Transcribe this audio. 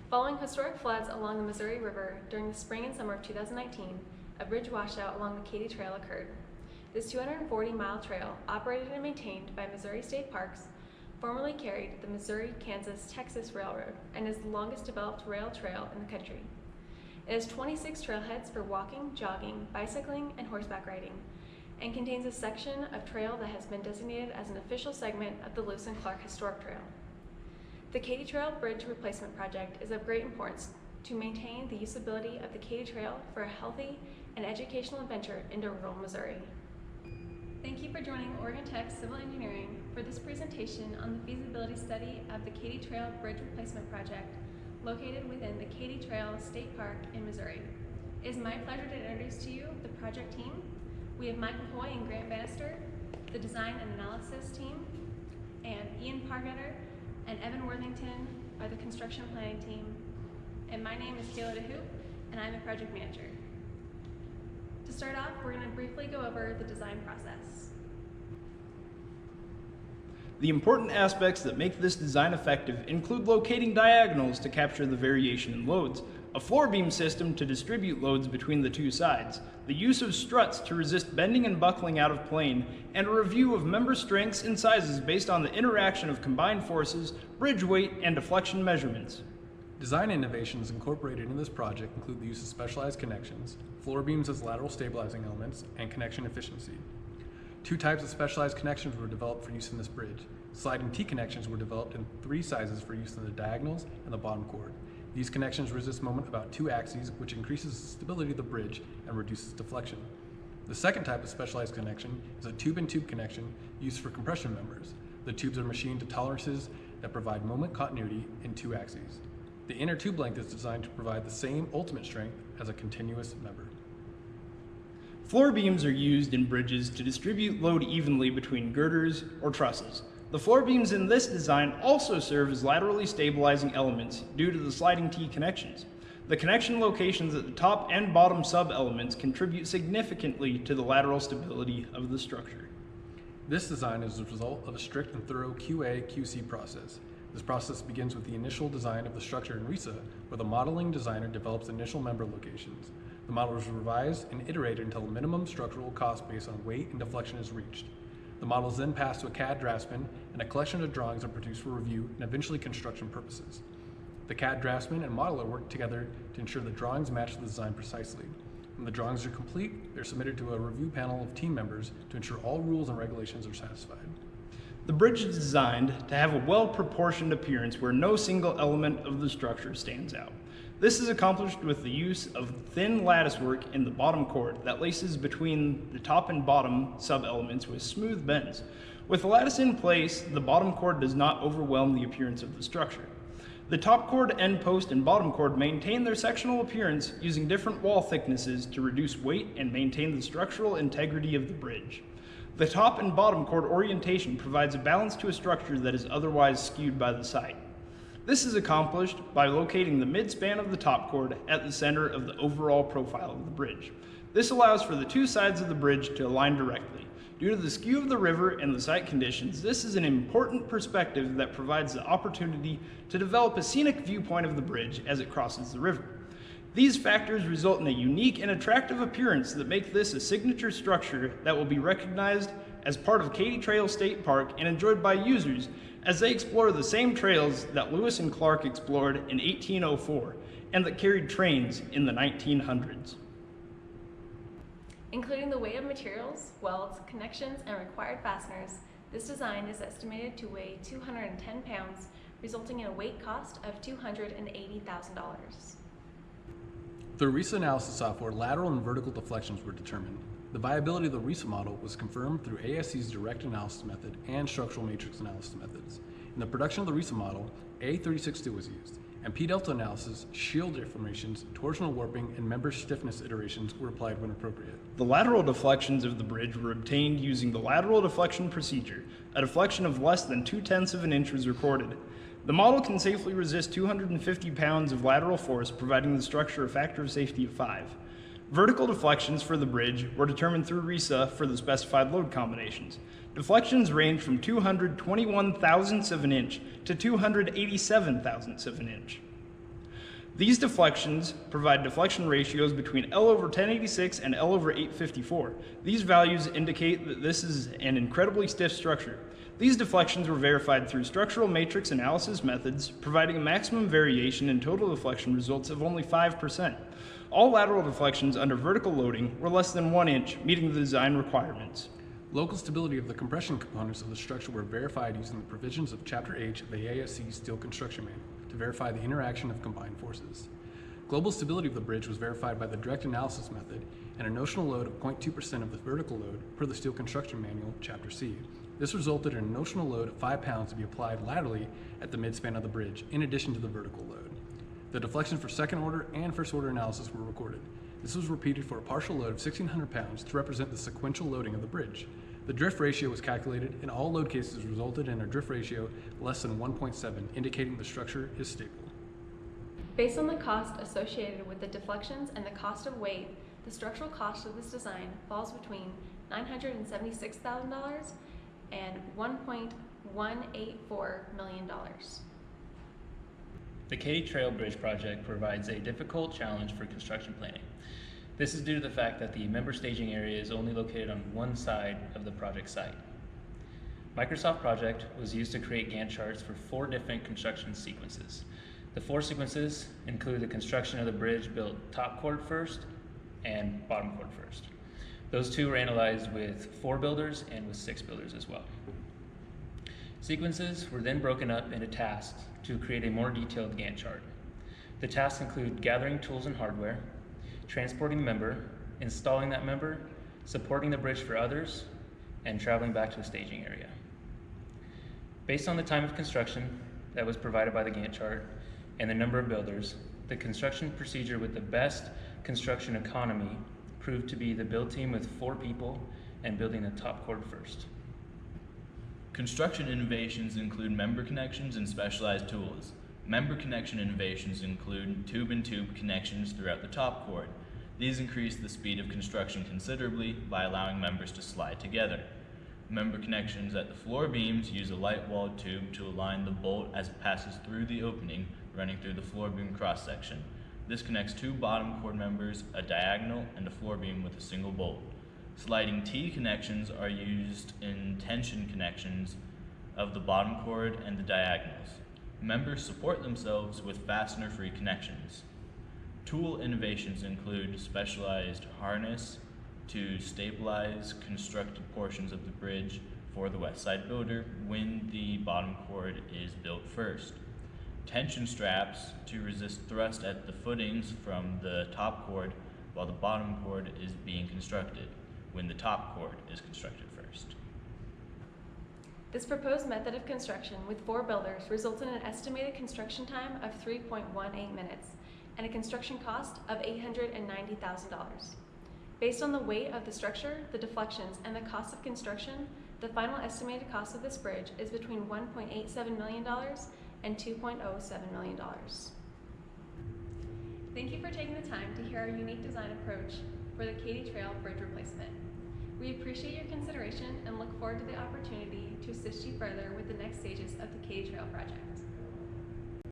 Following historic floods along the Missouri River during the spring and summer of 2019, a bridge washout along the Katy Trail occurred. This 240-mile trail, operated and maintained by Missouri State Parks, formerly carried the Missouri-Kansas-Texas Railroad and is the longest developed rail trail in the country. It has 26 trailheads for walking, jogging, bicycling, and horseback riding, and contains a section of trail that has been designated as an official segment of the Lewis and Clark Historic Trail. The Katy Trail Bridge Replacement Project is of great importance to maintain the usability of the Katy Trail for a healthy and educational adventure into rural Missouri. Thank you for joining Oregon Tech Civil Engineering for this presentation on the feasibility study of the Katy Trail Bridge Replacement Project located within the Katy Trail State Park in Missouri. It is my pleasure to introduce to you the project team. We have Michael Hoy and Grant Bannister, the design and analysis team, and Ian Pargetter and Evan Worthington are the construction planning team. And my name is Kayla DeHoop, and I'm the project manager. To start off, we're going to briefly go over the design process. The important aspects that make this design effective include locating diagonals to capture the variation in loads, a floor beam system to distribute loads between the two sides, the use of struts to resist bending and buckling out of plane, and a review of member strengths and sizes based on the interaction of combined forces, bridge weight, and deflection measurements. Design innovations incorporated in this project include the use of specialized connections, floor beams as lateral stabilizing elements, and connection efficiency. Two types of specialized connections were developed for use in this bridge. Sliding T connections were developed in 3 sizes for use in the diagonals and the bottom chord. These connections resist moment about 2 axes, which increases the stability of the bridge and reduces deflection. The second type of specialized connection is a tube-in-tube connection used for compression members. The tubes are machined to tolerances that provide moment continuity in 2 axes. The inner tube length is designed to provide the same ultimate strength as a continuous member. Floor beams are used in bridges to distribute load evenly between girders or trusses. The floor beams in this design also serve as laterally stabilizing elements due to the sliding T connections. The connection locations at the top and bottom sub-elements contribute significantly to the lateral stability of the structure. This design is the result of a strict and thorough QA/QC process. This process begins with the initial design of the structure in RISA, where the modeling designer develops initial member locations. The model is revised and iterated until a minimum structural cost based on weight and deflection is reached. The model is then passed to a CAD draftsman, and a collection of drawings are produced for review and eventually construction purposes. The CAD draftsman and modeler work together to ensure the drawings match the design precisely. When the drawings are complete, they're submitted to a review panel of team members to ensure all rules and regulations are satisfied. The bridge is designed to have a well-proportioned appearance where no single element of the structure stands out. This is accomplished with the use of thin lattice work in the bottom chord that laces between the top and bottom sub-elements with smooth bends. With the lattice in place, the bottom chord does not overwhelm the appearance of the structure. The top chord, end post, and bottom chord maintain their sectional appearance using different wall thicknesses to reduce weight and maintain the structural integrity of the bridge. The top and bottom chord orientation provides a balance to a structure that is otherwise skewed by the side. This is accomplished by locating the midspan of the top chord at the center of the overall profile of the bridge. This allows for the 2 sides of the bridge to align directly. Due to the skew of the river and the site conditions, this is an important perspective that provides the opportunity to develop a scenic viewpoint of the bridge as it crosses the river. These factors result in a unique and attractive appearance that make this a signature structure that will be recognized as part of Katy Trail State Park and enjoyed by users as they explore the same trails that Lewis and Clark explored in 1804 and that carried trains in the 1900s. Including the weight of materials, welds, connections, and required fasteners, this design is estimated to weigh 210 pounds, resulting in a weight cost of $280,000. Through RISA analysis software, lateral and vertical deflections were determined. The viability of the RISA model was confirmed through AISC's direct analysis method and structural matrix analysis methods. In the production of the RISA model, A36 steel was used, and P-delta analysis, shield deformations, torsional warping, and member stiffness iterations were applied when appropriate. The lateral deflections of the bridge were obtained using the lateral deflection procedure. A deflection of less than 0.2 of an inch was recorded. The model can safely resist 250 pounds of lateral force, providing the structure a factor of safety of 5. Vertical deflections for the bridge were determined through RISA for the specified load combinations. Deflections range from 221 thousandths of an inch to 287 thousandths of an inch. These deflections provide deflection ratios between L over 1086 and L over 854. These values indicate that this is an incredibly stiff structure. These deflections were verified through structural matrix analysis methods, providing a maximum variation in total deflection results of only 5%. All lateral deflections under vertical loading were less than 1 inch, meeting the design requirements. Local stability of the compression components of the structure were verified using the provisions of Chapter H of the AISC Steel Construction Manual to verify the interaction of combined forces. Global stability of the bridge was verified by the direct analysis method and a notional load of 0.2% of the vertical load per the Steel Construction Manual, Chapter C. This resulted in a notional load of 5 pounds to be applied laterally at the midspan of the bridge, in addition to the vertical load. The deflections for second order and first order analysis were recorded. This was repeated for a partial load of 1,600 pounds to represent the sequential loading of the bridge. The drift ratio was calculated, and all load cases resulted in a drift ratio less than 1.7, indicating the structure is stable. Based on the cost associated with the deflections and the cost of weight, the structural cost of this design falls between $976,000 and $1.184 million. The Katy Trail Bridge project provides a difficult challenge for construction planning. This is due to the fact that the member staging area is only located on one side of the project site. Microsoft Project was used to create Gantt charts for 4 different construction sequences. The 4 sequences include the construction of the bridge built top chord first and bottom chord first. Those 2 were analyzed with 4 builders and with 6 builders as well. Sequences were then broken up into tasks to create a more detailed Gantt chart. The tasks include gathering tools and hardware, transporting the member, installing that member, supporting the bridge for others, and traveling back to the staging area. Based on the time of construction that was provided by the Gantt chart and the number of builders, the construction procedure with the best construction economy proved to be the build team with 4 people and building the top chord first. Construction innovations include member connections and specialized tools. Member connection innovations include tube-in-tube connections throughout the top chord. These increase the speed of construction considerably by allowing members to slide together. Member connections at the floor beams use a light-walled tube to align the bolt as it passes through the opening running through the floor beam cross-section. This connects 2 bottom chord members, a diagonal, and a floor beam with a single bolt. Sliding T connections are used in tension connections of the bottom chord and the diagonals. Members support themselves with fastener-free connections. Tool innovations include specialized harness to stabilize constructed portions of the bridge for the west side builder when the bottom chord is built first. Tension straps to resist thrust at the footings from the top chord while the bottom chord is being constructed when the top chord is constructed first. This proposed method of construction with 4 builders results in an estimated construction time of 3.18 minutes and a construction cost of $890,000. Based on the weight of the structure, the deflections, and the cost of construction, the final estimated cost of this bridge is between $1.87 million and $2.07 million. Thank you for taking the time to hear our unique design approach for the Katy Trail Bridge replacement. We appreciate your consideration and look forward to the opportunity to assist you further with the next stages of the Katy Trail project.